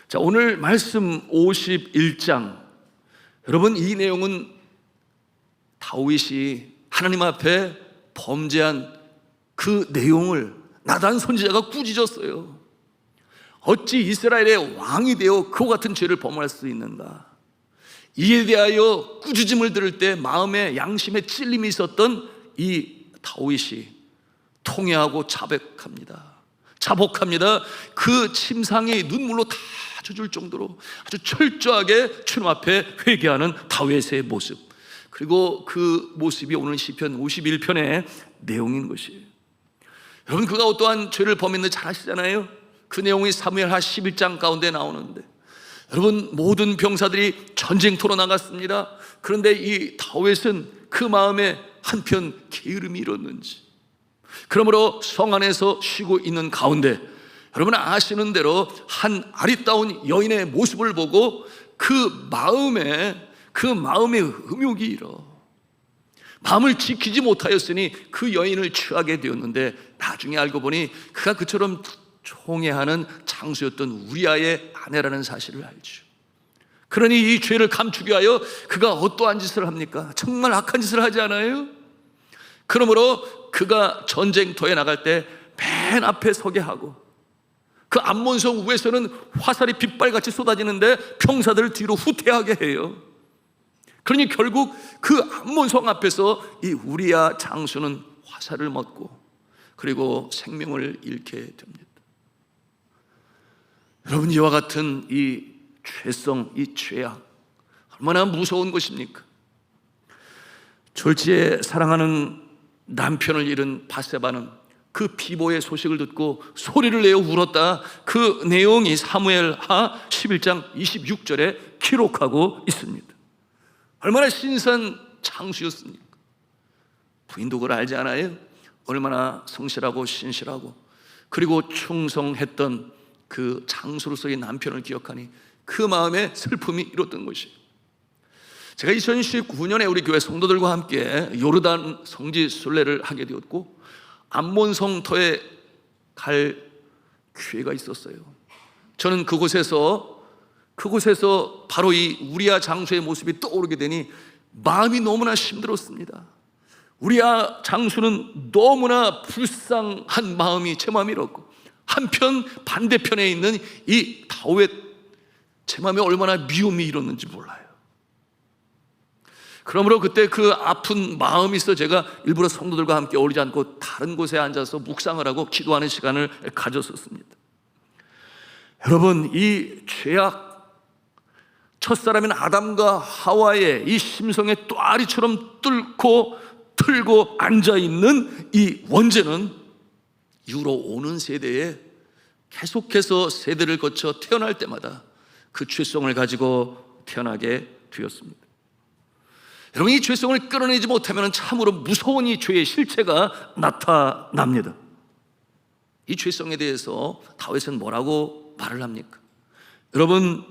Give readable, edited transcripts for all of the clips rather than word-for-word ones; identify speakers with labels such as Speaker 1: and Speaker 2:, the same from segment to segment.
Speaker 1: 자, 오늘 말씀 51장, 여러분, 이 내용은 다윗이 하나님 앞에 범죄한 그 내용을 나단 선지자가 꾸짖었어요. 어찌 이스라엘의 왕이 되어 그와 같은 죄를 범할 수 있는가? 이에 대하여 꾸짖음을 들을 때 마음에 양심에 찔림이 있었던 이 다윗이 통회하고 자복합니다. 그 침상이 눈물로 다 젖을 정도로 아주 철저하게 주님 앞에 회개하는 다윗의 모습, 그리고 그 모습이 오늘 시편 51편의 내용인 것이에요. 여러분, 그가 어떠한 죄를 범했는지 잘 아시잖아요. 그 내용이 사무엘하 11장 가운데 나오는데, 여러분, 모든 병사들이 전쟁터로 나갔습니다. 그런데 이 다윗은 그 마음에 한편 게으름이 일었는지, 그러므로 성 안에서 쉬고 있는 가운데, 여러분 아시는 대로 한 아리따운 여인의 모습을 보고 그 마음에 음욕이 일어 마음을 지키지 못하였으니 그 여인을 취하게 되었는데, 나중에 알고 보니 그가 그처럼 총애하는 장수였던 우리아의 아내라는 사실을 알죠. 그러니 이 죄를 감추기 위하여 그가 어떠한 짓을 합니까? 정말 악한 짓을 하지 않아요? 그러므로 그가 전쟁터에 나갈 때 맨 앞에 서게 하고, 그 암몬성 위에서는 화살이 빗발같이 쏟아지는데 병사들을 뒤로 후퇴하게 해요. 그러니 결국 그 암몬성 앞에서 이 우리아 장수는 화살을 먹고 그리고 생명을 잃게 됩니다. 여러분, 이와 같은 이 죄성, 이 죄악, 얼마나 무서운 것입니까? 졸지에 사랑하는 남편을 잃은 바세바는 그 비보의 소식을 듣고 소리를 내어 울었다. 그 내용이 사무엘하 11장 26절에 기록하고 있습니다. 얼마나 신선 장수였습니까? 부인도 그걸 알지 않아요? 얼마나 성실하고 신실하고 그리고 충성했던 그 장수로서의 남편을 기억하니 그 마음에 슬픔이 일었던 것이에요. 제가 2019년에 우리 교회 성도들과 함께 요르단 성지 순례를 하게 되었고, 암몬 성터에 갈 기회가 있었어요. 저는 그곳에서 바로 이 우리아 장수의 모습이 떠오르게 되니 마음이 너무나 힘들었습니다. 우리아 장수는 너무나 불쌍한 마음이 제 마음이 일었고, 한편 반대편에 있는 이 다윗, 제 마음에 얼마나 미움이 일었는지 몰라요. 그러므로 그때 그 아픈 마음이 있어 제가 일부러 성도들과 함께 어울리지 않고 다른 곳에 앉아서 묵상을 하고 기도하는 시간을 가졌었습니다. 여러분, 이 죄악, 첫사람인 아담과 하와의 이 심성의 또아리처럼 틀고 앉아있는 이 원죄는 이후로 오는 세대에 계속해서 세대를 거쳐 태어날 때마다 그 죄성을 가지고 태어나게 되었습니다. 여러분, 이 죄성을 끌어내지 못하면 참으로 무서운 이 죄의 실체가 나타납니다. 이 죄성에 대해서 다윗은 뭐라고 말을 합니까? 여러분,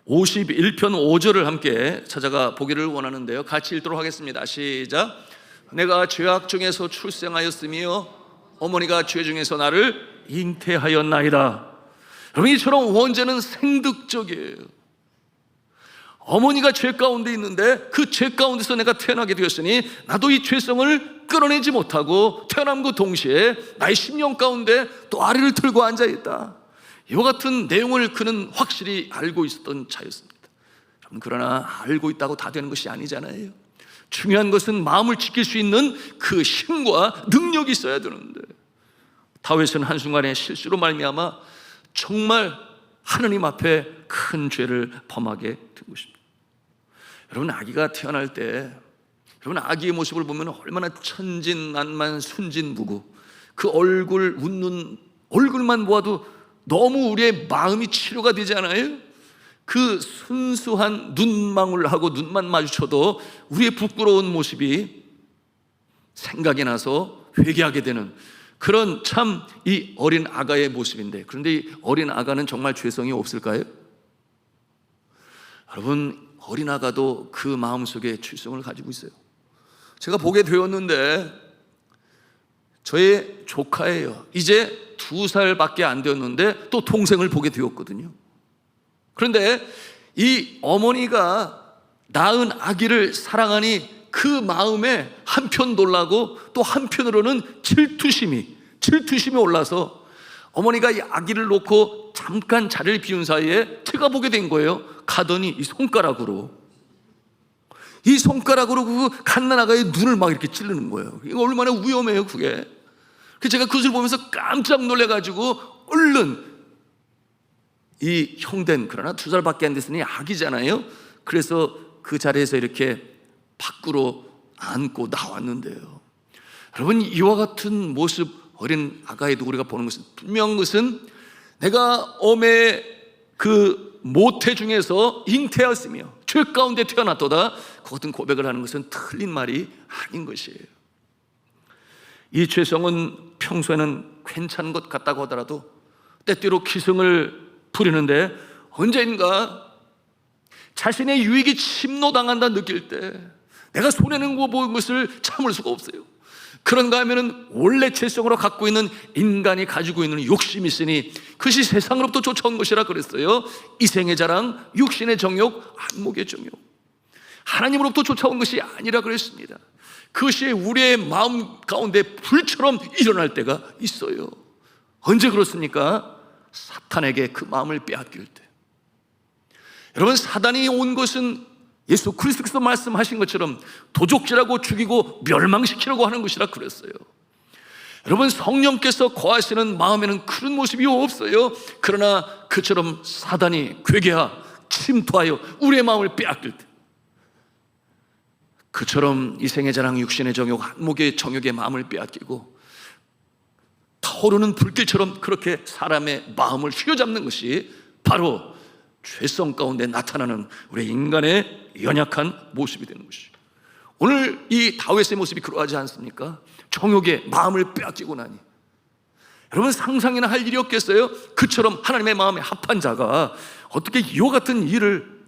Speaker 1: 51편 5절을 함께 찾아가 보기를 원하는데요, 같이 읽도록 하겠습니다. 시작. 내가 죄악 중에서 출생하였으며 어머니가 죄 중에서 나를 잉태하였나이다. 여러분, 이처럼 원죄는 생득적이에요. 어머니가 죄 가운데 있는데 그 죄 가운데서 내가 태어나게 되었으니 나도 이 죄성을 끌어내지 못하고 태어남과 동시에 나의 심령 가운데 또 아리를 틀고 앉아있다. 이와 같은 내용을 그는 확실히 알고 있었던 자였습니다. 그러나 알고 있다고 다 되는 것이 아니잖아요. 중요한 것은 마음을 지킬 수 있는 그 힘과 능력이 있어야 되는데, 다윗은 한순간의 실수로 말미암아 정말 하느님 앞에 큰 죄를 범하게 된 것입니다. 여러분, 아기가 태어날 때 여러분 아기의 모습을 보면 얼마나 천진난만 순진무구, 그 얼굴 웃는 얼굴만 보아도 너무 우리의 마음이 치료가 되지 않아요? 그 순수한 눈망울하고 눈만 마주쳐도 우리의 부끄러운 모습이 생각이 나서 회개하게 되는 그런 참 이 어린 아가의 모습인데, 그런데 이 어린 아가는 정말 죄성이 없을까요? 여러분, 어린 아가도 그 마음속에 죄성을 가지고 있어요. 제가 보게 되었는데 저의 조카예요. 이제 2살밖에 안 되었는데 또 동생을 보게 되었거든요. 그런데 이 어머니가 낳은 아기를 사랑하니 그 마음에 한편 놀라고 또 한편으로는 질투심이 올라서 어머니가 이 아기를 놓고 잠깐 자리를 비운 사이에 제가 보게 된 거예요. 가더니 이 손가락으로 그 갓난아가의 눈을 막 이렇게 찌르는 거예요. 이거 얼마나 위험해요, 그게. 그래서 제가 그것을 보면서 깜짝 놀래가지고 얼른 이 형된, 그러나 2살밖에 안 됐으니 아기잖아요. 그래서 그 자리에서 이렇게 밖으로 안고 나왔는데요. 여러분, 이와 같은 모습 어린 아가의 우리가 보는 것은 분명한 것은 내가 엄의 그 모태 중에서 잉태하였으며 죄 가운데 태어났도다, 그 같은 고백을 하는 것은 틀린 말이 아닌 것이에요. 이 죄성은 평소에는 괜찮은 것 같다고 하더라도 때때로 기승을 부리는데 언젠가 자신의 유익이 침노당한다 느낄 때 내가 손해는 거 본 것을 참을 수가 없어요. 그런가 하면은 원래 죄성으로 갖고 있는 인간이 가지고 있는 욕심이 있으니 그것이 세상으로부터 쫓아온 것이라 그랬어요. 이생의 자랑, 육신의 정욕, 안목의 정욕. 하나님으로부터 쫓아온 것이 아니라 그랬습니다. 그것이 우리의 마음 가운데 불처럼 일어날 때가 있어요. 언제 그렇습니까? 사탄에게 그 마음을 빼앗길 때. 여러분, 사단이 온 것은 예수 그리스도께서 말씀하신 것처럼 도적질하고 죽이고 멸망시키려고 하는 것이라 그랬어요. 여러분, 성령께서 거하시는 마음에는 그런 모습이 없어요. 그러나 그처럼 사단이 괴계하 침투하여 우리의 마음을 빼앗길 때, 그처럼 이생의 자랑, 육신의 정욕, 안목의 정욕의 마음을 빼앗기고 타오르는 불길처럼 그렇게 사람의 마음을 휘어잡는 것이 바로 죄성 가운데 나타나는 우리 인간의 연약한 모습이 되는 것이죠. 오늘 이 다윗의 모습이 그러하지 않습니까? 정욕의 마음을 빼앗기고 나니 여러분, 상상이나 할 일이 없겠어요? 그처럼 하나님의 마음에 합한 자가 어떻게 이와 같은 일을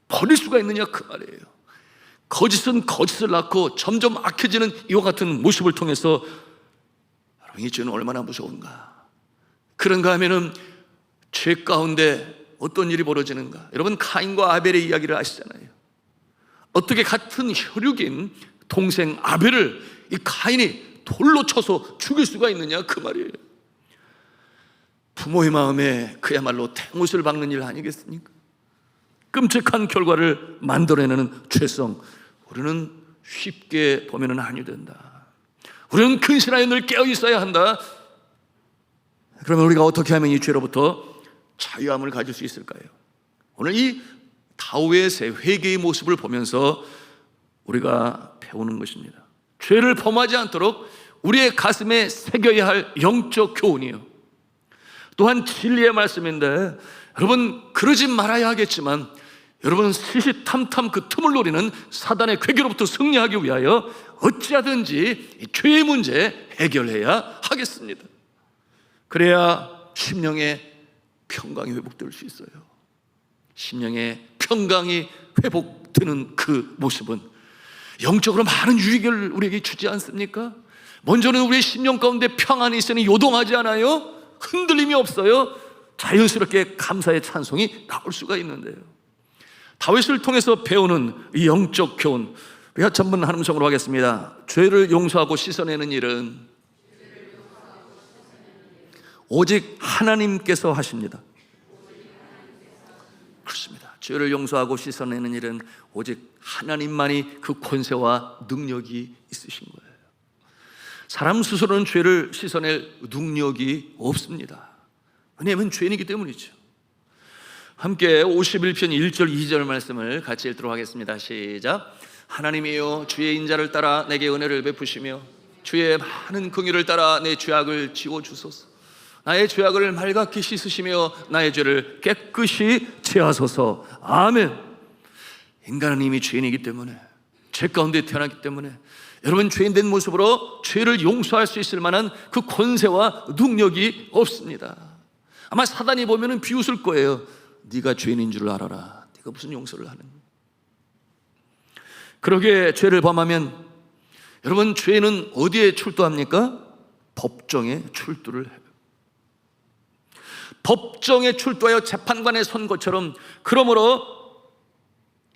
Speaker 1: 버릴 수가 있느냐, 그 말이에요. 거짓은 거짓을 낳고 점점 악해지는 이와 같은 모습을 통해서 여러분, 이 죄는 얼마나 무서운가. 그런가 하면은 죄 가운데 어떤 일이 벌어지는가. 여러분, 카인과 아벨의 이야기를 아시잖아요. 어떻게 같은 혈육인 동생 아벨을 이 카인이 돌로 쳐서 죽일 수가 있느냐, 그 말이에요. 부모의 마음에 그야말로 탱옷을 박는 일 아니겠습니까? 끔찍한 결과를 만들어내는 죄성, 우리는 쉽게 보면은 아니 된다. 우리는 근신하여 늘 깨어 있어야 한다. 그러면 우리가 어떻게 하면 이 죄로부터 자유함을 가질 수 있을까요? 오늘 이 다윗의 회개의 모습을 보면서 우리가 배우는 것입니다. 죄를 범하지 않도록 우리의 가슴에 새겨야 할 영적 교훈이에요. 또한 진리의 말씀인데, 여러분, 그러지 말아야 하겠지만 여러분, 시시탐탐 그 틈을 노리는 사단의 괴계로부터 승리하기 위하여 어찌하든지 이 죄의 문제 해결해야 하겠습니다. 그래야 심령의 평강이 회복될 수 있어요. 심령의 평강이 회복되는 그 모습은 영적으로 많은 유익을 우리에게 주지 않습니까? 먼저는 우리의 심령 가운데 평안이 있으니 요동하지 않아요. 흔들림이 없어요. 자연스럽게 감사의 찬송이 나올 수가 있는데요. 다윗을 통해서 배우는 이 영적 교훈, 우리 같이 한번 한 음성으로 하겠습니다. 죄를 용서하고 씻어내는 일은 오직 하나님께서 하십니다. 그렇습니다. 죄를 용서하고 씻어내는 일은 오직 하나님만이 그 권세와 능력이 있으신 거예요. 사람 스스로는 죄를 씻어낼 능력이 없습니다. 왜냐하면 죄인이기 때문이죠. 함께 51편 1절 2절 말씀을 같이 읽도록 하겠습니다. 시작. 하나님이여, 주의 인자를 따라 내게 은혜를 베푸시며 주의 많은 긍휼을 따라 내 죄악을 지워주소서. 나의 죄악을 말갛게 씻으시며 나의 죄를 깨끗이 제하소서. 아멘. 인간은 이미 죄인이기 때문에, 죄 가운데 태어났기 때문에 여러분, 죄인된 모습으로 죄를 용서할 수 있을 만한 그 권세와 능력이 없습니다. 아마 사단이 보면은 비웃을 거예요. 네가 죄인인 줄 알아라. 네가 무슨 용서를 하는. 그러게 죄를 범하면 여러분, 죄는 어디에 출두합니까? 법정에 출두를 해요. 법정에 출두하여 재판관에 선 것처럼, 그러므로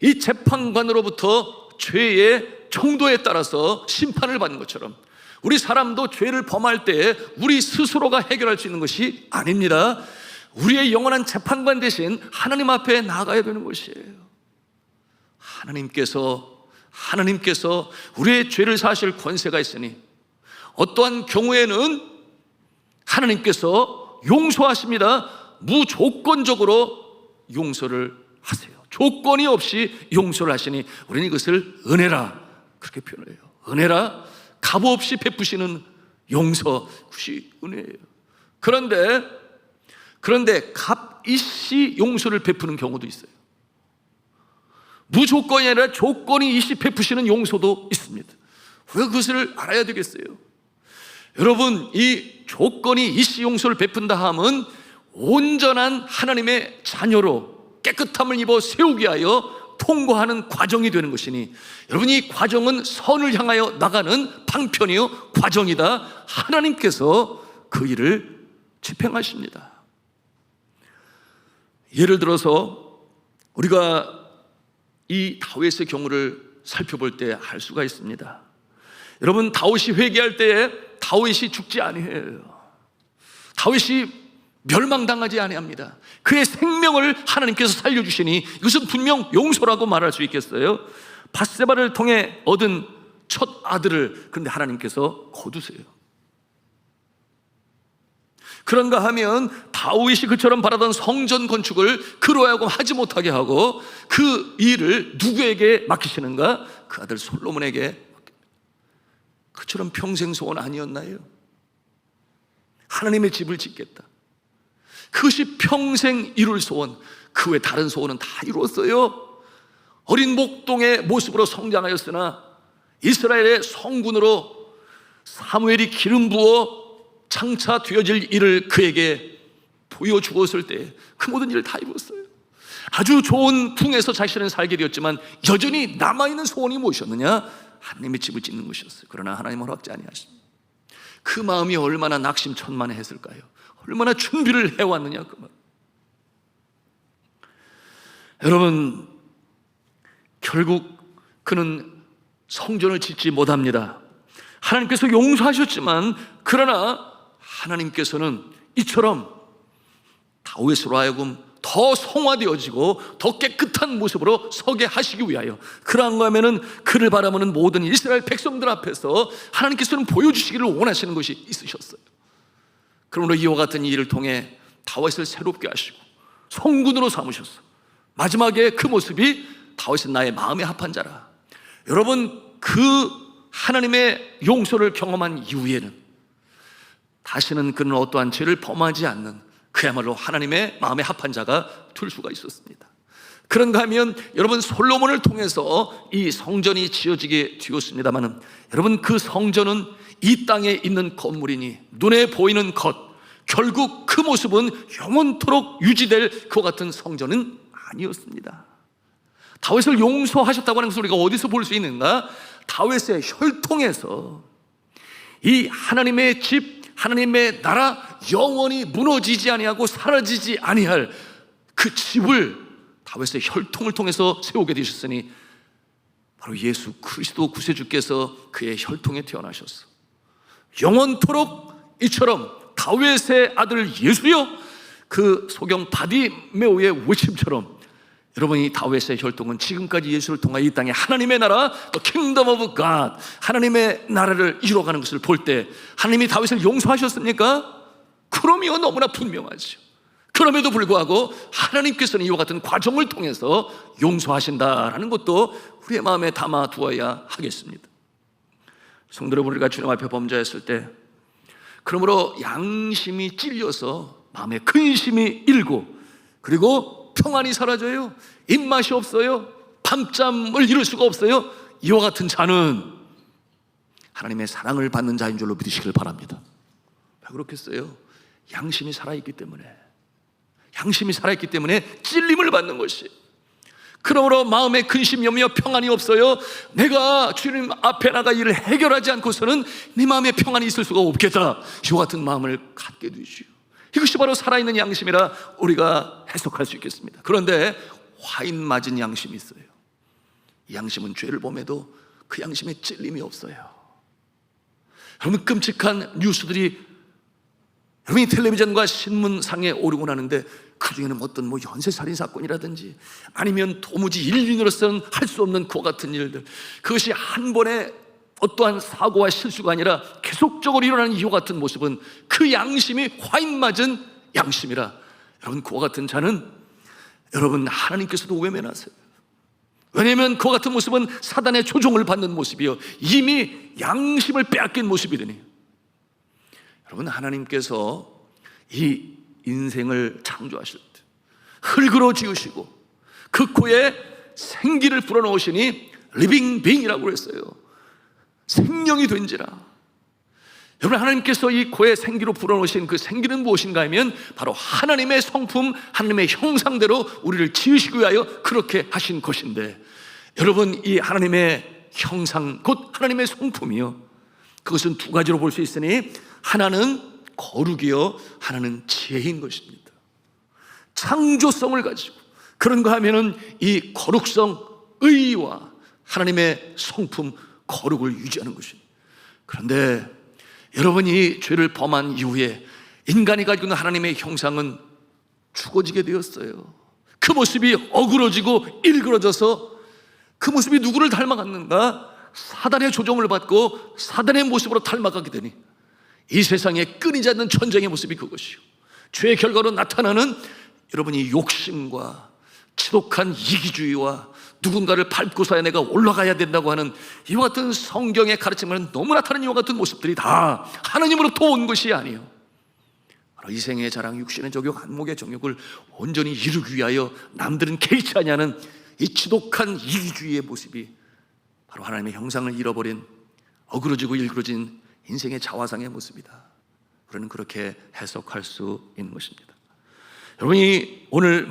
Speaker 1: 이 재판관으로부터 죄의 정도에 따라서 심판을 받는 것처럼, 우리 사람도 죄를 범할 때 우리 스스로가 해결할 수 있는 것이 아닙니다. 우리의 영원한 재판관 대신 하나님 앞에 나가야 되는 것이에요. 하나님께서 우리의 죄를 사실 권세가 있으니 어떠한 경우에는 하나님께서 용서하십니다. 무조건적으로 용서를 하세요. 조건이 없이 용서를 하시니 우리는 이것을 은혜라 그렇게 표현해요. 은혜라, 값 없이 베푸시는 용서, 그것이 은혜예요. 그런데 값 있이 용서를 베푸는 경우도 있어요. 무조건이 아니라 조건이 있이 베푸시는 용서도 있습니다. 왜 그것을 알아야 되겠어요? 여러분, 이 조건이 있이 용서를 베푼다 함은 온전한 하나님의 자녀로 깨끗함을 입어 세우기 위하여 통과하는 과정이 되는 것이니, 여러분, 이 과정은 선을 향하여 나가는 방편이요 과정이다. 하나님께서 그 일을 집행하십니다. 예를 들어서 우리가 이 다윗의 경우를 살펴볼 때 알 수가 있습니다. 여러분, 다윗이 회개할 때에 다윗이 죽지 아니해요. 다윗이 멸망당하지 아니합니다. 그의 생명을 하나님께서 살려주시니 이것은 분명 용서라고 말할 수 있겠어요. 밧세바를 통해 얻은 첫 아들을 그런데 하나님께서 거두세요. 그런가 하면 다윗이 그처럼 바라던 성전 건축을 그로 하여금 하지 못하게 하고 그 일을 누구에게 맡기시는가? 그 아들 솔로몬에게 맡깁니다. 그처럼 평생 소원 아니었나요? 하나님의 집을 짓겠다. 그것이 평생 이룰 소원, 그 외 다른 소원은 다 이루었어요. 어린 목동의 모습으로 성장하였으나 이스라엘의 성군으로 사무엘이 기름 부어 장차 되어질 일을 그에게 보여주었을 때 그 모든 일을 다 이루었어요. 아주 좋은 궁에서 자신은 살게 되었지만 여전히 남아있는 소원이 무엇이었느냐? 하나님의 집을 짓는 것이었어요. 그러나 하나님은 허락지 아니하십니다. 그 마음이 얼마나 낙심천만했을까요? 얼마나 준비를 해왔느냐 그 말. 여러분, 결국 그는 성전을 짓지 못합니다. 하나님께서 용서하셨지만, 그러나 하나님께서는 이처럼 다윗으로 하여금 더 성화되어지고 더 깨끗한 모습으로 서게 하시기 위하여, 그러한가 하면은 그를 바라보는 모든 이스라엘 백성들 앞에서 하나님께서는 보여주시기를 원하시는 것이 있으셨어요. 그러므로 이와 같은 일을 통해 다윗을 새롭게 하시고 성군으로 삼으셨어. 마지막에 그 모습이 다윗은 나의 마음에 합한 자라. 여러분, 그 하나님의 용서를 경험한 이후에는 다시는 그는 어떠한 죄를 범하지 않는, 그야말로 하나님의 마음에 합한 자가 될 수가 있었습니다. 그런가 하면 여러분, 솔로몬을 통해서 이 성전이 지어지게 되었습니다마는, 여러분, 그 성전은 이 땅에 있는 건물이니 눈에 보이는 것, 결국 그 모습은 영원토록 유지될 그와 같은 성전은 아니었습니다. 다윗을 용서하셨다고 하는 것을 우리가 어디서 볼 수 있는가? 다윗의 혈통에서 이 하나님의 집, 하나님의 나라 영원히 무너지지 아니하고 사라지지 아니할 그 집을 다윗의 혈통을 통해서 세우게 되셨으니 바로 예수 그리스도 구세주께서 그의 혈통에 태어나셨어. 영원토록 이처럼 다윗의 아들 예수여, 그 소경 바디메오의 외침처럼 여러분이 다윗의 혈통은 지금까지 예수를 통하여 이 땅에 하나님의 나라, The Kingdom of God, 하나님의 나라를 이루어가는 것을 볼 때 하나님이 다윗을 용서하셨습니까? 그럼요, 너무나 분명하죠. 그럼에도 불구하고 하나님께서는 이와 같은 과정을 통해서 용서하신다라는 것도 우리의 마음에 담아 두어야 하겠습니다. 성도 여러분, 우리가 주님 앞에 범죄했을 때, 그러므로 양심이 찔려서 마음에 근심이 일고, 그리고 평안이 사라져요. 입맛이 없어요. 밤잠을 이룰 수가 없어요. 이와 같은 자는 하나님의 사랑을 받는 자인 줄로 믿으시길 바랍니다. 왜 그렇겠어요? 양심이 살아있기 때문에, 양심이 살아있기 때문에 찔림을 받는 것이. 그러므로 마음에 근심, 염려, 평안이 없어요. 내가 주님 앞에 나가 일을 해결하지 않고서는 내 마음에 평안이 있을 수가 없겠다. 이와 같은 마음을 갖게 되지요. 이것이 바로 살아있는 양심이라 우리가 해석할 수 있겠습니다. 그런데 화인 맞은 양심이 있어요. 이 양심은 죄를 범해도 그 양심에 찔림이 없어요. 여러분, 끔찍한 뉴스들이 여러분이 텔레비전과 신문상에 오르곤 하는데 그 중에는 어떤 연쇄살인 사건이라든지 아니면 도무지 인륜으로서는 할 수 없는 그와 같은 일들, 그것이 한 번에 어떠한 사고와 실수가 아니라 계속적으로 일어나는 이와 같은 모습은 그 양심이 화인 맞은 양심이라, 여러분 그와 같은 자는 여러분 하나님께서도 외면하세요. 왜냐하면 그와 같은 모습은 사단의 조종을 받는 모습이요, 이미 양심을 빼앗긴 모습이더니, 여러분 하나님께서 이 인생을 창조하실 때 흙으로 지으시고 그 코에 생기를 불어넣으시니 리빙 빙이라고 그랬어요. 생명이 된지라. 여러분, 하나님께서 이 코에 생기로 불어넣으신 그 생기는 무엇인가 하면 바로 하나님의 성품, 하나님의 형상대로 우리를 지으시기 위하여 그렇게 하신 것인데, 여러분 이 하나님의 형상 곧 하나님의 성품이요, 그것은 두 가지로 볼 수 있으니 하나는 거룩이요, 하나는 지혜인 것입니다. 창조성을 가지고 그런가 하면은 이 거룩성, 의와 하나님의 성품, 거룩을 유지하는 것입니다. 그런데 여러분이 죄를 범한 이후에 인간이 가지고 있는 하나님의 형상은 죽어지게 되었어요. 그 모습이 어그러지고 일그러져서 그 모습이 누구를 닮아갔는가? 사단의 조종을 받고 사단의 모습으로 닮아가게 되니 이 세상에 끊이지 않는 전쟁의 모습이 그것이요, 죄의 결과로 나타나는 여러분이 욕심과 지독한 이기주의와 누군가를 밟고서야 내가 올라가야 된다고 하는 이와 같은 성경의 가르침은 너무나 다른 이와 같은 모습들이 다 하나님으로부터 온 것이 아니에요. 바로 이생의 자랑, 육신의 정욕, 안목의 정욕을 온전히 이루기 위하여 남들은 개의치 아니하는 이 지독한 이기주의의 모습이 바로 하나님의 형상을 잃어버린 어그러지고 일그러진 인생의 자화상의 모습이다. 우리는 그렇게 해석할 수 있는 것입니다. 여러분이 오늘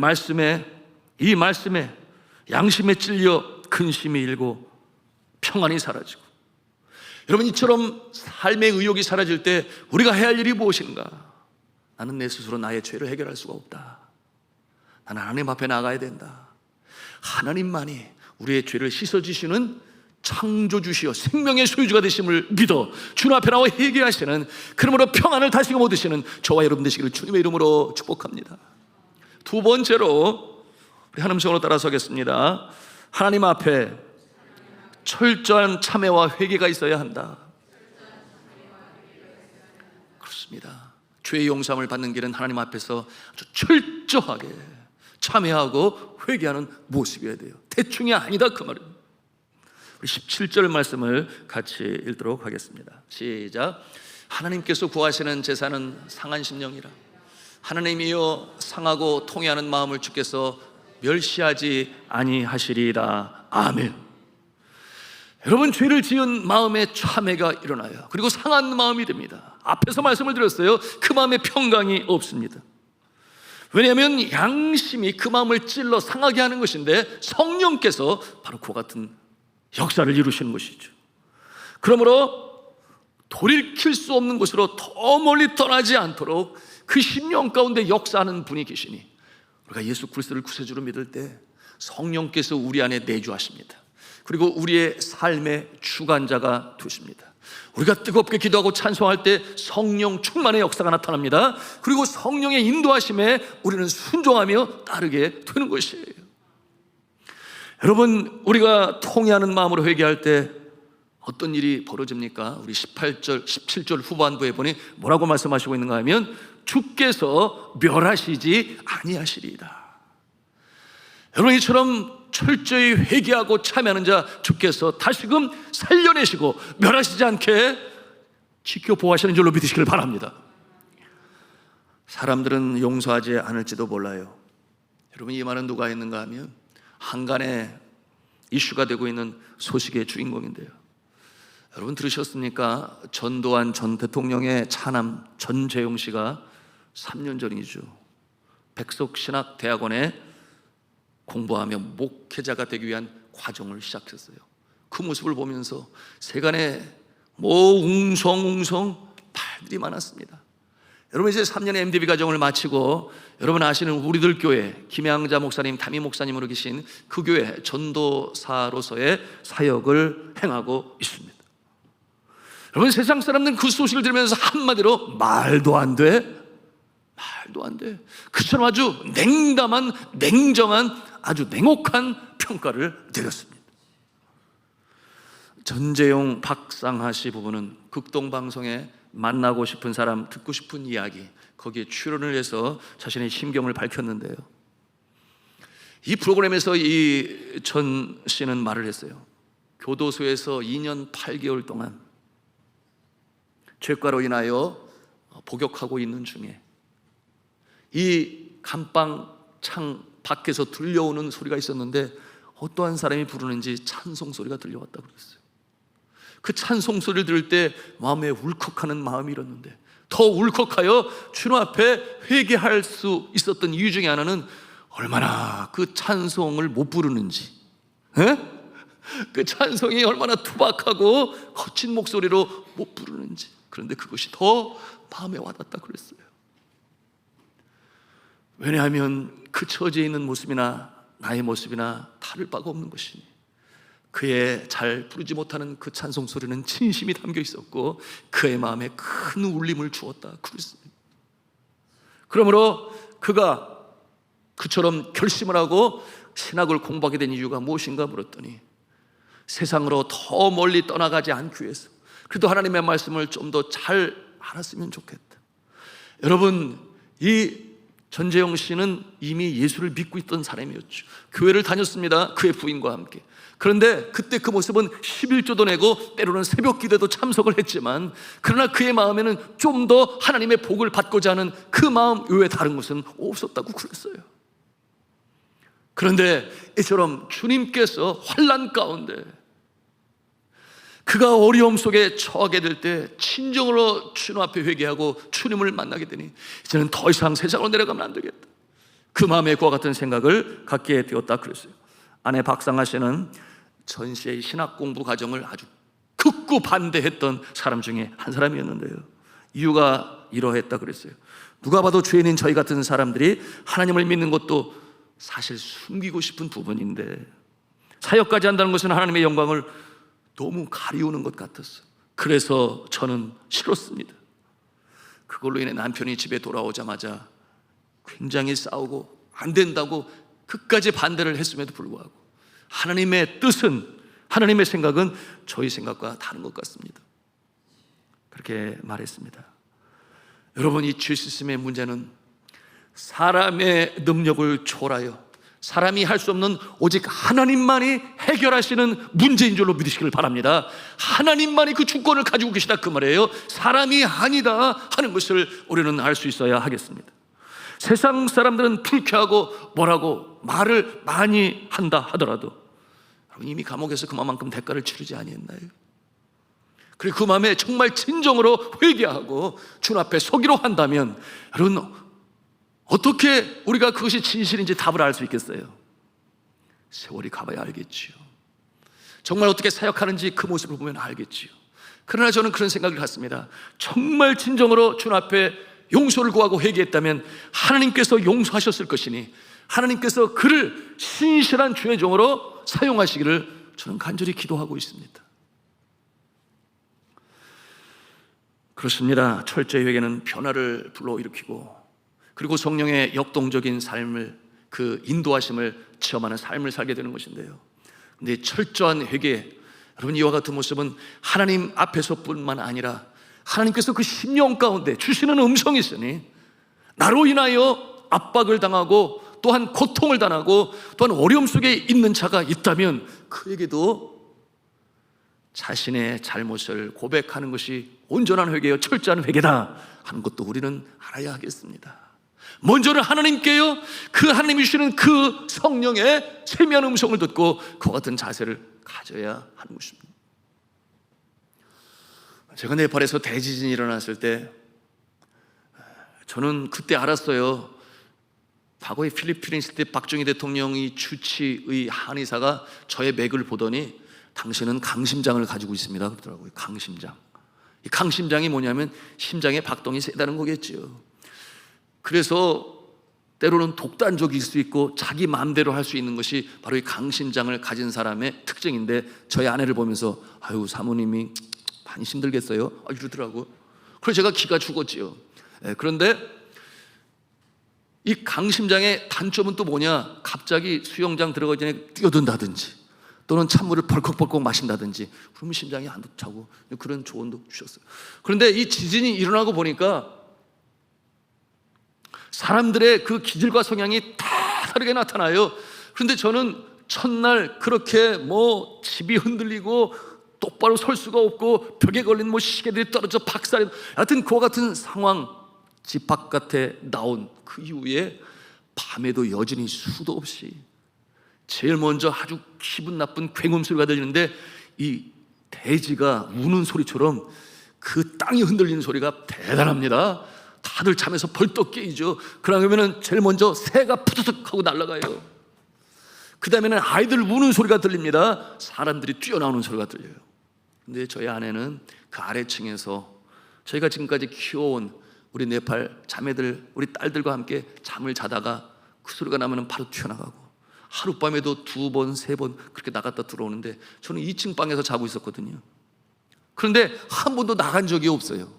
Speaker 1: 이 말씀에 양심에 찔려 근심이 일고 평안이 사라지고, 여러분 이처럼 삶의 의욕이 사라질 때 우리가 해야 할 일이 무엇인가? 나는 내 스스로 나의 죄를 해결할 수가 없다. 나는 하나님 앞에 나가야 된다. 하나님만이 우리의 죄를 씻어주시는 창조주시여 생명의 소유주가 되심을 믿어 주님 앞에 나와 회개하시는, 그러므로 평안을 다시금 얻으시는 저와 여러분 되시기를 주님의 이름으로 축복합니다. 두 번째로 우리 한 음성으로 따라서겠습니다. 하나님 앞에 철저한 참회와 회개가 있어야 한다. 그렇습니다. 죄의 용서함을 받는 길은 하나님 앞에서 아주 철저하게 참회하고 회개하는 모습이어야 돼요. 대충이 아니다 그 말은. 17절 말씀을 같이 읽도록 하겠습니다. 시작. 하나님께서 구하시는 제사는 상한 심령이라. 하나님이여 상하고 통회하는 마음을 주께서 멸시하지 아니하시리이다. 아멘. 여러분, 죄를 지은 마음에 참회가 일어나요. 그리고 상한 마음이 됩니다. 앞에서 말씀을 드렸어요. 그 마음에 평강이 없습니다. 왜냐하면 양심이 그 마음을 찔러 상하게 하는 것인데 성령께서 바로 그와 같은 역사를 이루시는 것이죠. 그러므로 돌이킬 수 없는 곳으로 더 멀리 떠나지 않도록 그 심령 가운데 역사하는 분이 계시니, 우리가 예수 그리스도를 구세주로 믿을 때 성령께서 우리 안에 내주하십니다. 그리고 우리의 삶의 주관자가 되십니다. 우리가 뜨겁게 기도하고 찬송할 때 성령 충만의 역사가 나타납니다. 그리고 성령의 인도하심에 우리는 순종하며 따르게 되는 것이에요. 여러분, 우리가 통회하는 마음으로 회개할 때 어떤 일이 벌어집니까? 우리 17절 후반부에 보니 뭐라고 말씀하시고 있는가 하면 주께서 멸하시지 아니하시리이다. 여러분, 이처럼 철저히 회개하고 참여하는 자 주께서 다시금 살려내시고 멸하시지 않게 지켜보호하시는 줄로 믿으시길 바랍니다. 사람들은 용서하지 않을지도 몰라요. 여러분, 이 말은 누가 했는가 하면 한간에 이슈가 되고 있는 소식의 주인공인데요. 여러분 들으셨습니까? 전두환 전 대통령의 차남 전재용 씨가 3년 전이죠, 백석신학대학원에 공부하며 목회자가 되기 위한 과정을 시작했어요. 그 모습을 보면서 세간에 웅성웅성 팔들이 많았습니다. 여러분, 이제 3년의 MDB 과정을 마치고 여러분 아시는 우리들 교회 김양자 목사님, 담임 목사님으로 계신 그 교회 전도사로서의 사역을 행하고 있습니다. 여러분, 세상 사람들은 그 소식을 들으면서 한마디로 말도 안 돼, 말도 안 돼, 그처럼 아주 냉담한, 냉정한, 아주 냉혹한 평가를 내렸습니다. 전재용, 박상하 씨 부부는 극동방송에 만나고 싶은 사람, 듣고 싶은 이야기, 거기에 출연을 해서 자신의 심경을 밝혔는데요, 이 프로그램에서 이 전 씨는 말을 했어요. 교도소에서 2년 8개월 동안 죄과로 인하여 복역하고 있는 중에 이 감방 창 밖에서 들려오는 소리가 있었는데 어떠한 사람이 부르는지 찬송 소리가 들려왔다고 그랬어요. 그 찬송 소리를 들을 때 마음에 울컥하는 마음이 일었는데, 더 울컥하여 주님 앞에 회개할 수 있었던 이유 중에 하나는 얼마나 그 찬송을 못 부르는지, 그 찬송이 얼마나 투박하고 거친 목소리로 못 부르는지, 그런데 그것이 더 마음에 와닿다고 그랬어요. 왜냐하면 그 처지에 있는 모습이나 나의 모습이나 다를 바가 없는 것이니 그의 잘 부르지 못하는 그 찬송 소리는 진심이 담겨 있었고 그의 마음에 큰 울림을 주었다 그랬습니다. 그러므로 그가 그처럼 결심을 하고 신학을 공부하게 된 이유가 무엇인가 물었더니 세상으로 더 멀리 떠나가지 않기 위해서, 그래도 하나님의 말씀을 좀 더 잘 알았으면 좋겠다. 여러분, 이 전재용 씨는 이미 예수를 믿고 있던 사람이었죠. 교회를 다녔습니다, 그의 부인과 함께. 그런데 그때 그 모습은 11조도 내고 때로는 새벽 기도에도 참석을 했지만, 그러나 그의 마음에는 좀 더 하나님의 복을 받고자 하는 그 마음 외에 다른 것은 없었다고 그랬어요. 그런데 이처럼 주님께서 환난 가운데 그가 어려움 속에 처하게 될 때 진정으로 주님 앞에 회개하고 주님을 만나게 되니 이제는 더 이상 세상으로 내려가면 안 되겠다, 그 마음에 그와 같은 생각을 갖게 되었다 그랬어요. 아내 박상하 씨는 전 씨의 신학 공부 과정을 아주 극구 반대했던 사람 중에 한 사람이었는데요, 이유가 이러했다 그랬어요. 누가 봐도 죄인인 저희 같은 사람들이 하나님을 믿는 것도 사실 숨기고 싶은 부분인데 사역까지 한다는 것은 하나님의 영광을 너무 가리우는 것 같았어요. 그래서 저는 싫었습니다. 그걸로 인해 남편이 집에 돌아오자마자 굉장히 싸우고 안 된다고 끝까지 반대를 했음에도 불구하고 하나님의 뜻은, 하나님의 생각은 저희 생각과 다른 것 같습니다. 그렇게 말했습니다. 여러분, 이 죄시스템의 문제는 사람의 능력을 초월하여 사람이 할 수 없는 오직 하나님만이 해결하시는 문제인 줄로 믿으시길 바랍니다. 하나님만이 그 주권을 가지고 계시다 그 말이에요. 사람이 아니다 하는 것을 우리는 알 수 있어야 하겠습니다. 세상 사람들은 불쾌하고 뭐라고 말을 많이 한다 하더라도 이미 감옥에서 그만큼 대가를 치르지 아니했나요? 그리고 그 마음에 정말 진정으로 회개하고 주님 앞에 서기로 한다면 여러분, 어떻게 우리가 그것이 진실인지 답을 알 수 있겠어요? 세월이 가봐야 알겠지요. 정말 어떻게 사역하는지 그 모습을 보면 알겠지요. 그러나 저는 그런 생각을 갖습니다. 정말 진정으로 주님 앞에 용서를 구하고 회개했다면 하나님께서 용서하셨을 것이니 하나님께서 그를 신실한 주의 종으로 사용하시기를 저는 간절히 기도하고 있습니다. 그렇습니다. 철저히 회개는 변화를 불러일으키고 그리고 성령의 역동적인 삶을, 그 인도하심을 체험하는 삶을 살게 되는 것인데요, 근데 철저한 회개, 여러분 이와 같은 모습은 하나님 앞에서뿐만 아니라 하나님께서 그 심령 가운데 주시는 음성이 있으니 나로 인하여 압박을 당하고 또한 고통을 당하고 또한 어려움 속에 있는 자가 있다면 그에게도 자신의 잘못을 고백하는 것이 온전한 회개요, 철저한 회개다 하는 것도 우리는 알아야 하겠습니다. 먼저는 하나님께요, 그 하나님이 주시는 그 성령의 세미한 음성을 듣고 그와 같은 자세를 가져야 하는 것입니다. 제가 네팔에서 대지진이 일어났을 때 저는 그때 알았어요. 과거에 필리핀에 있을 때 박정희 대통령이 주치의 한의사가 저의 맥을 보더니 당신은 강심장을 가지고 있습니다 그러더라고요. 강심장. 이 강심장이 뭐냐면 심장에 박동이 세다는 거겠죠. 그래서 때로는 독단적일 수 있고 자기 마음대로 할 수 있는 것이 바로 이 강심장을 가진 사람의 특징인데, 저희 아내를 보면서 아유 사모님이 많이 힘들겠어요 이러더라고. 그래서 제가 기가 죽었지요. 그런데 이 강심장의 단점은 또 뭐냐, 갑자기 수영장 들어가기 전에 뛰어든다든지 또는 찬물을 벌컥벌컥 마신다든지 그러면 심장이 안 차고, 그런 조언도 주셨어요. 그런데 이 지진이 일어나고 보니까 사람들의 그 기질과 성향이 다 다르게 나타나요. 그런데 저는 첫날 그렇게 집이 흔들리고 똑바로 설 수가 없고 벽에 걸린 시계들이 떨어져 박살이, 하여튼 그와 같은 상황, 집 바깥에 나온 그 이후에 밤에도 여전히 수도 없이 제일 먼저 아주 기분 나쁜 굉음 소리가 들리는데, 이 대지가 우는 소리처럼 그 땅이 흔들리는 소리가 대단합니다. 다들 잠에서 벌떡 깨이죠. 그러면은 제일 먼저 새가 푸드득 하고 날아가요. 그 다음에는 아이들 우는 소리가 들립니다. 사람들이 뛰어나오는 소리가 들려요. 근데 저희 아내는 그 아래층에서 저희가 지금까지 키워온 우리 네팔 자매들, 우리 딸들과 함께 잠을 자다가 그 소리가 나면 바로 튀어나가고, 하룻밤에도 2번, 3번 그렇게 나갔다 들어오는데, 저는 2층 방에서 자고 있었거든요. 그런데 한 번도 나간 적이 없어요.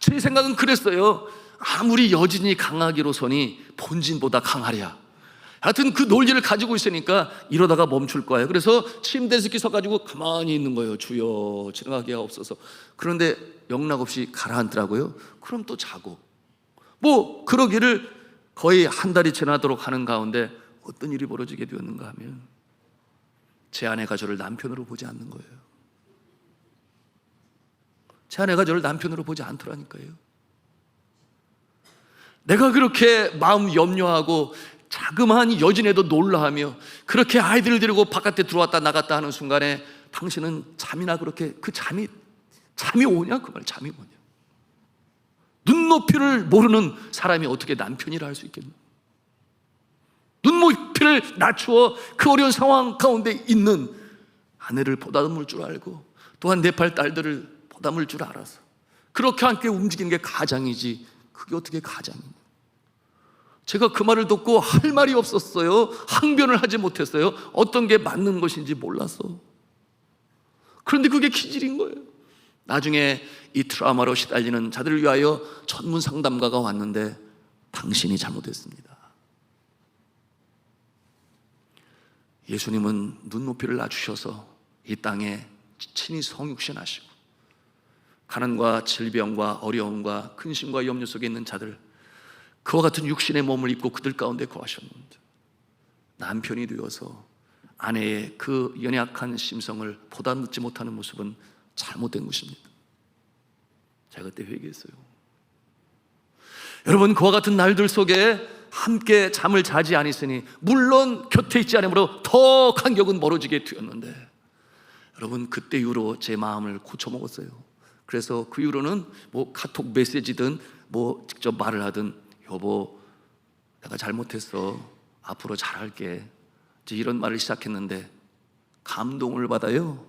Speaker 1: 제 생각은 그랬어요. 아무리 여진이 강하기로서니 본진보다 강하랴. 하여튼 그 논리를 가지고 있으니까 이러다가 멈출 거예요. 그래서 침대에서 이렇게 서가지고 가만히 있는 거예요. 주여 지나가기가 없어서. 그런데 영락없이 가라앉더라고요. 그럼 또 자고, 그러기를 거의 한 달이 지나도록 하는 가운데 어떤 일이 벌어지게 되었는가 하면, 제 아내가 저를 남편으로 보지 않는 거예요. 제 아내가 저를 남편으로 보지 않더라니까요. 내가 그렇게 마음 염려하고 자그마한 여진에도 놀라하며 그렇게 아이들을 데리고 바깥에 들어왔다 나갔다 하는 순간에 당신은 잠이나 그렇게 잠이 오냐? 그 말 잠이 오냐? 눈높이를 모르는 사람이 어떻게 남편이라 할 수 있겠나? 눈높이를 낮추어 그 어려운 상황 가운데 있는 아내를 보다듬을 줄 알고, 또한 네팔 딸들을 보담을 줄 알아서 그렇게 함께 움직이는 게 가장이지, 그게 어떻게 가장이냐. 제가 그 말을 듣고 할 말이 없었어요. 항변을 하지 못했어요. 어떤 게 맞는 것인지 몰라서. 그런데 그게 기질인 거예요. 나중에 이 트라우마로 시달리는 자들을 위하여 전문 상담가가 왔는데, 당신이 잘못했습니다. 예수님은 눈높이를 낮추셔서 이 땅에 친히 성육신하시고 가난과 질병과 어려움과 근심과 염려 속에 있는 자들, 그와 같은 육신의 몸을 입고 그들 가운데 거하셨는데, 남편이 되어서 아내의 그 연약한 심성을 보다듬지 못하는 모습은 잘못된 것입니다. 제가 그때 회개했어요. 여러분, 그와 같은 날들 속에 함께 잠을 자지 않았으니 물론 곁에 있지 않으므로 더 간격은 멀어지게 되었는데, 여러분 그때 이후로 제 마음을 고쳐먹었어요. 그래서 그 이후로는 카톡 메시지든 직접 말을 하든, 여보 내가 잘못했어, 앞으로 잘할게, 이제 이런 말을 시작했는데 감동을 받아요.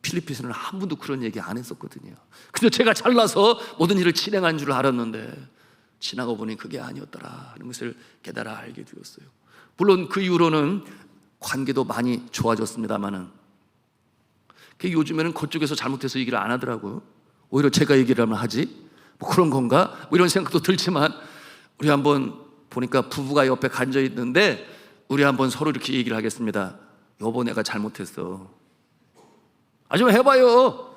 Speaker 1: 필리핀에서는 한 번도 그런 얘기 안 했었거든요. 그래서 제가 잘나서 모든 일을 진행한 줄 알았는데 지나고 보니 그게 아니었더라 하는 것을 깨달아 알게 되었어요. 물론 그 이후로는 관계도 많이 좋아졌습니다만은, 요즘에는 그쪽에서 잘못해서 얘기를 안 하더라고요. 오히려 제가 얘기를 하면 하지, 그런 건가? 이런 생각도 들지만, 우리 한번 보니까 부부가 옆에 앉아 있는데 우리 한번 서로 이렇게 얘기를 하겠습니다. 여보 내가 잘못했어. 좀 해봐요.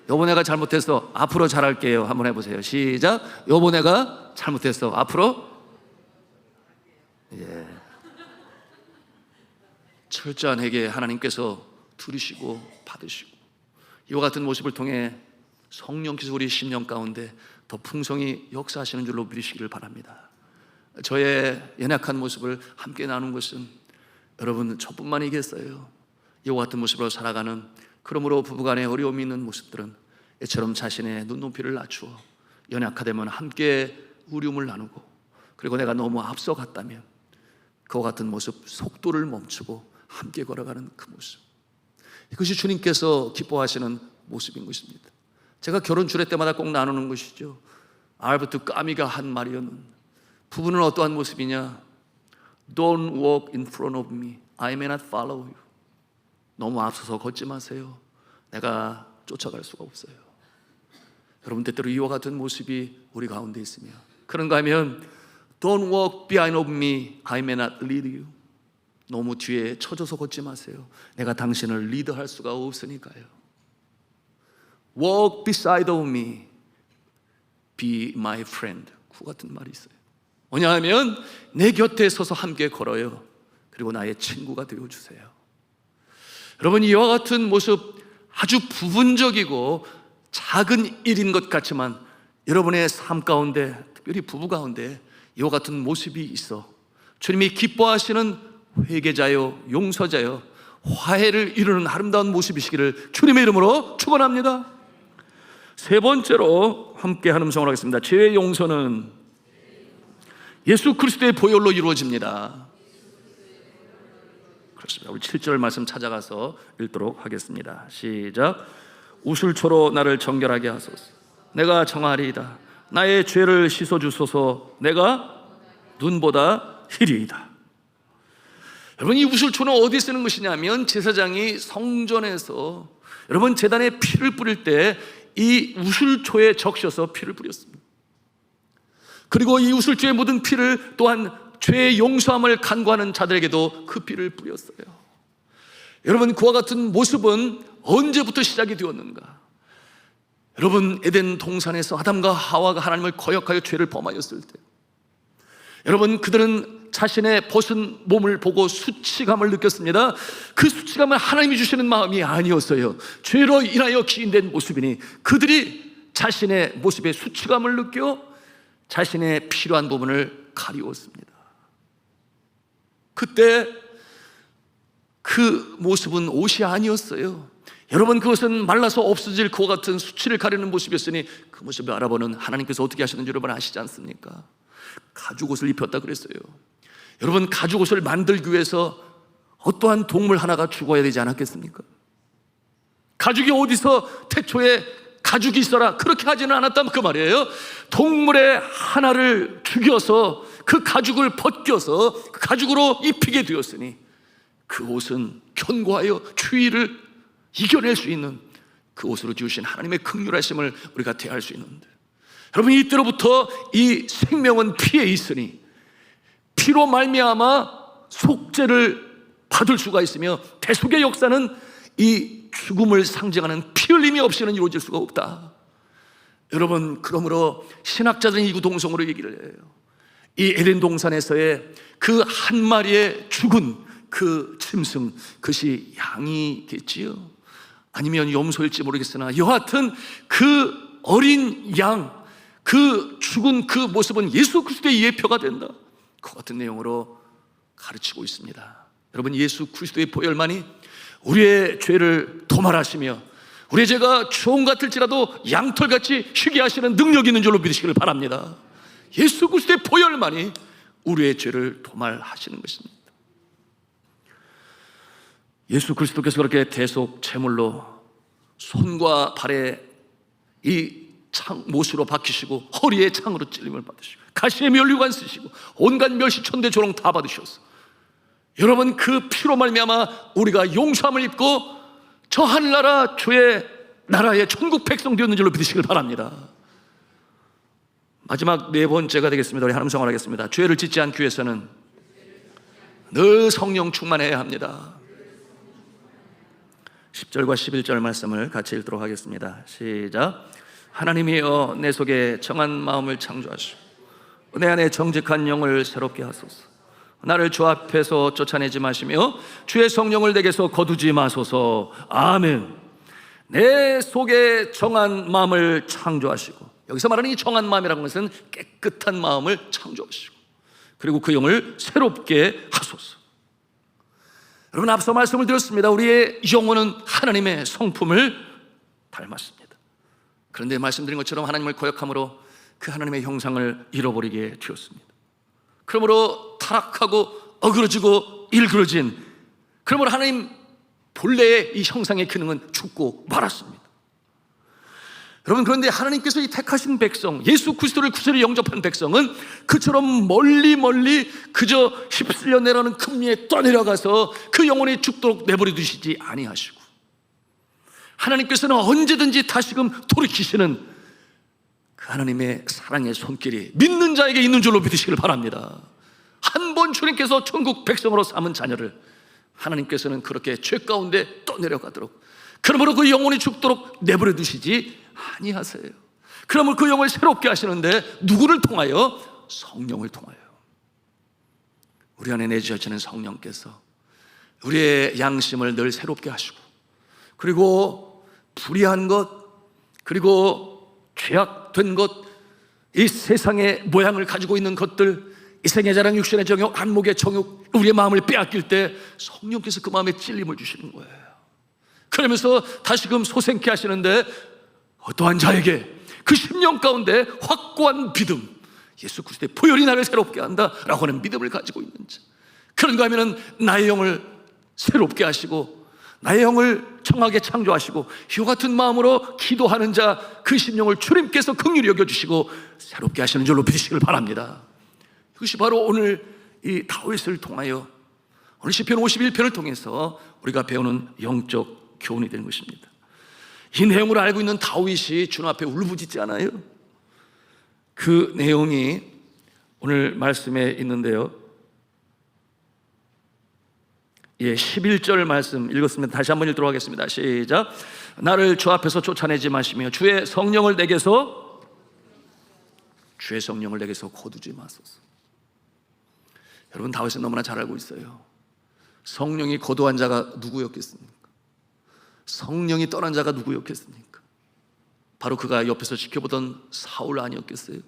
Speaker 1: 여보 내가 잘못했어, 앞으로 잘할게요. 한번 해보세요. 시작. 여보 내가 잘못했어, 앞으로. 철저한 회개 하나님께서 들으시고 받으시고, 이와 같은 모습을 통해 성령께서 우리 심령 가운데 더 풍성히 역사하시는 줄로 믿으시기를 바랍니다. 저의 연약한 모습을 함께 나눈 것은 여러분 저뿐만이겠어요. 이와 같은 모습으로 살아가는, 그러므로 부부간에 어려움이 있는 모습들은 이처럼 자신의 눈높이를 낮추어 연약하다면 함께 우리움을 나누고, 그리고 내가 너무 앞서갔다면 그와 같은 모습, 속도를 멈추고 함께 걸어가는 그 모습, 이것이 주님께서 기뻐하시는 모습인 것입니다. 제가 결혼 주례 때마다 꼭 나누는 것이죠. 알부터 까미가 한 말이었는, 부부는 어떠한 모습이냐? Don't walk in front of me, I may not follow you. 너무 앞서서 걷지 마세요. 내가 쫓아갈 수가 없어요. 여러분, 때때로 이와 같은 모습이 우리 가운데 있으며, 그런가 하면 Don't walk behind of me, I may not lead you. 너무 뒤에 쳐져서 걷지 마세요. 내가 당신을 리드할 수가 없으니까요. Walk beside of me, be my friend. 그 같은 말이 있어요. 뭐냐 하면 내 곁에 서서 함께 걸어요. 그리고 나의 친구가 되어주세요. 여러분, 이와 같은 모습 아주 부분적이고 작은 일인 것 같지만 여러분의 삶 가운데, 특별히 부부 가운데 이와 같은 모습이 있어 주님이 기뻐하시는 회개자요, 용서자요, 화해를 이루는 아름다운 모습이시기를 주님의 이름으로 축원합니다. 세 번째로 함께 한 음성을 하겠습니다. 죄의 용서는 예수 그리스도의 보혈로 이루어집니다. 그렇습니다. 우리 7절 말씀 찾아가서 읽도록 하겠습니다. 시작. 우슬초로 나를 정결하게 하소서. 내가 정하리이다. 나의 죄를 씻어주소서. 내가 눈보다 희리이다. 여러분, 이 우슬초는 어디에 쓰는 것이냐면 제사장이 성전에서 여러분 제단에 피를 뿌릴 때 이 우슬초에 적셔서 피를 뿌렸습니다. 그리고 이 우슬초에 묻은 피를 또한 죄의 용서함을 간구하는 자들에게도 그 피를 뿌렸어요. 여러분, 그와 같은 모습은 언제부터 시작이 되었는가? 여러분, 에덴 동산에서 아담과 하와가 하나님을 거역하여 죄를 범하였을 때, 여러분, 그들은 자신의 벗은 몸을 보고 수치감을 느꼈습니다. 그 수치감은 하나님이 주시는 마음이 아니었어요. 죄로 인하여 기인된 모습이니 그들이 자신의 모습에 수치감을 느껴 자신의 필요한 부분을 가리웠습니다. 그때 그 모습은 옷이 아니었어요. 여러분, 그것은 말라서 없어질 그와 같은 수치를 가리는 모습이었으니 그 모습을 알아보는 하나님께서 어떻게 하시는지 여러분 아시지 않습니까? 가죽옷을 입혔다 그랬어요. 여러분, 가죽옷을 만들기 위해서 어떠한 동물 하나가 죽어야 되지 않았겠습니까? 가죽이 어디서 태초에 가죽이 있어라 그렇게 하지는 않았다면 그 말이에요. 동물의 하나를 죽여서 그 가죽을 벗겨서 그 가죽으로 입히게 되었으니 그 옷은 견고하여 추위를 이겨낼 수 있는 그 옷으로 지으신 하나님의 긍휼하심을 우리가 대할 수 있는데, 여러분, 이때로부터 이 생명은 피에 있으니 피로 말미암아 속죄를 받을 수가 있으며 대속의 역사는 이 죽음을 상징하는 피 흘림이 없이는 이루어질 수가 없다. 여러분, 그러므로 신학자들은 이구동성으로 얘기를 해요. 이 에덴 동산에서의 그 한 마리의 죽은 그 짐승, 그것이 양이겠지요, 아니면 염소일지 모르겠으나 여하튼 그 어린 양, 그 죽은 그 모습은 예수 그리스도의 예표가 된다. 그 같은 내용으로 가르치고 있습니다. 여러분, 예수 그리스도의 보혈만이 우리의 죄를 도말하시며 우리의 죄가 종 같을지라도 양털같이 희게 하시는 능력이 있는 줄로 믿으시기를 바랍니다. 예수 그리스도의 보혈만이 우리의 죄를 도말하시는 것입니다. 예수 그리스도께서 그렇게 대속 제물로 손과 발에 이 못으로 박히시고 허리에 창으로 찔림을 받으시고 가시에 면류관 쓰시고 온갖 멸시천대 조롱 다 받으셨어. 여러분, 그 피로 말미암아 우리가 용서함을 입고 저 하늘나라 주의 나라의 천국 백성 되었는 줄로 믿으시길 바랍니다. 마지막 네 번째가 되겠습니다. 우리 하나님 성원하겠습니다. 죄를 짓지 않기 위해서는 늘 성령 충만해야 합니다. 10절과 11절 말씀을 같이 읽도록 하겠습니다. 시작. 하나님이여, 내 속에 정한 마음을 창조하시고 내 안에 정직한 영을 새롭게 하소서. 나를 주 앞에서 쫓아내지 마시며 주의 성령을 내게서 거두지 마소서. 아멘. 내 속에 정한 마음을 창조하시고, 여기서 말하는 이 정한 마음이라는 것은 깨끗한 마음을 창조하시고 그리고 그 영을 새롭게 하소서. 여러분, 앞서 말씀을 드렸습니다. 우리의 영혼은 하나님의 성품을 닮았습니다. 그런데 말씀드린 것처럼 하나님을 거역함으로 그 하나님의 형상을 잃어버리게 되었습니다. 그러므로 타락하고 어그러지고 일그러진, 그러므로 하나님 본래의 이 형상의 기능은 죽고 말았습니다. 여러분, 그런데 하나님께서 이 택하신 백성, 예수 그리스도를 구세로 영접한 백성은 그처럼 멀리 그저 휩쓸려내라는 금리에 떠내려가서 그 영혼이 죽도록 내버려 두시지 아니하시고, 하나님께서는 언제든지 다시금 돌이키시는 그 하나님의 사랑의 손길이 믿는 자에게 있는 줄로 믿으시길 바랍니다. 한 번 주님께서 천국 백성으로 삼은 자녀를 하나님께서는 그렇게 죄 가운데 떠내려가도록, 그러므로 그 영혼이 죽도록 내버려 두시지 아니하세요. 그러면 그 영을 새롭게 하시는데 누구를 통하여? 성령을 통하여. 우리 안에 내주시는 성령께서 우리의 양심을 늘 새롭게 하시고, 그리고 불의한 것, 그리고 죄악된 것, 이 세상의 모양을 가지고 있는 것들, 이 생의 자랑, 육신의 정욕, 안목의 정욕, 우리의 마음을 빼앗길 때 성령께서 그 마음에 찔림을 주시는 거예요. 그러면서 다시금 소생케 하시는데, 어떠한 자에게 그 심령 가운데 확고한 믿음, 예수 그리스도의 보혈이 나를 새롭게 한다라고 하는 믿음을 가지고 있는 자, 그런가 하면은 나의 영을 새롭게 하시고 나의 영을 청하게 창조하시고 이와 같은 마음으로 기도하는 자, 그 심령을 주님께서 긍휼히 여겨주시고 새롭게 하시는 줄로 믿으시길 바랍니다. 이것이 바로 오늘 이 다윗을 통하여, 오늘 시편 51편을 통해서 우리가 배우는 영적 교훈이 되는 것입니다. 이 내용을 알고 있는 다윗이 주님 앞에 울부짖지 않아요? 그 내용이 오늘 말씀에 있는데요, 11절 말씀 읽었습니다. 다시 한번 읽도록 하겠습니다. 시작. 나를 주 앞에서 쫓아내지 마시며 주의 성령을 내게서 거두지 마소서. 여러분, 다윗은 너무나 잘 알고 있어요. 성령이 거두한 자가 누구였겠습니까? 성령이 떠난 자가 누구였겠습니까? 바로 그가 옆에서 지켜보던 사울 아니었겠어요?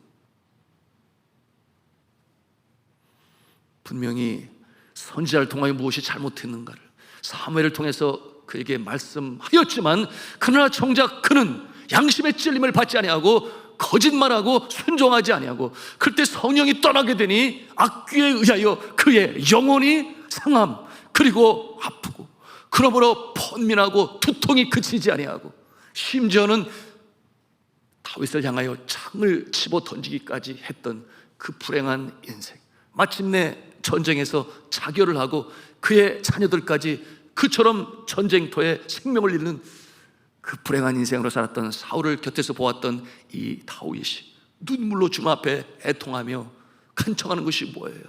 Speaker 1: 분명히 선지자를 통하여 무엇이 잘못했는가를 사무엘을 통해서 그에게 말씀하였지만, 그러나 정작 그는 양심의 찔림을 받지 아니하고 거짓말하고 순종하지 아니하고, 그때 성령이 떠나게 되니 악귀에 의하여 그의 영혼이 상함, 그리고 아프고, 그러므로 번민하고 두통이 그치지 아니하고, 심지어는 다윗을 향하여 창을 집어 던지기까지 했던 그 불행한 인생, 마침내 전쟁에서 자결을 하고 그의 자녀들까지 그처럼 전쟁터에 생명을 잃는 그 불행한 인생으로 살았던 사울을 곁에서 보았던 이 다윗이 눈물로 주님 앞에 애통하며 간청하는 것이 뭐예요?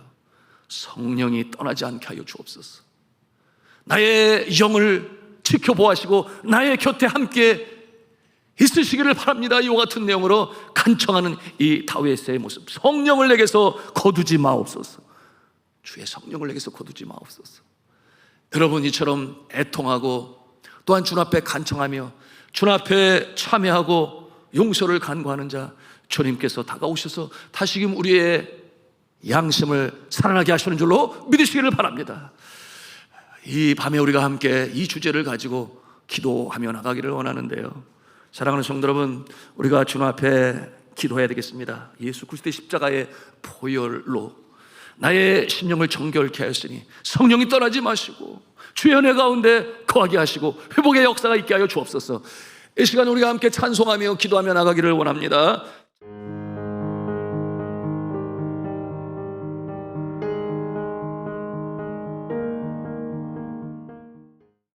Speaker 1: 성령이 떠나지 않게 하여 주옵소서. 나의 영을 지켜보시고 나의 곁에 함께 있으시기를 바랍니다. 이와 같은 내용으로 간청하는 이 다윗의 모습, 성령을 내게서 거두지 마옵소서. 주의 성령을 내게서 거두지 마옵소서. 여러분, 이처럼 애통하고 또한 주님 앞에 간청하며 주님 앞에 참여하고 용서를 간구하는 자, 주님께서 다가오셔서 다시금 우리의 양심을 살아나게 하시는 줄로 믿으시기를 바랍니다. 이 밤에 우리가 함께 이 주제를 가지고 기도하며 나가기를 원하는데요, 사랑하는 성도 여러분, 우리가 주님 앞에 기도해야 되겠습니다. 예수 그리스도의 십자가의 보혈로 나의 심령을 정결케 하였으니 성령이 떠나지 마시고 주의 은혜 가운데 거하게 하시고 회복의 역사가 있게 하여 주옵소서. 이 시간 우리가 함께 찬송하며 기도하며 나가기를 원합니다.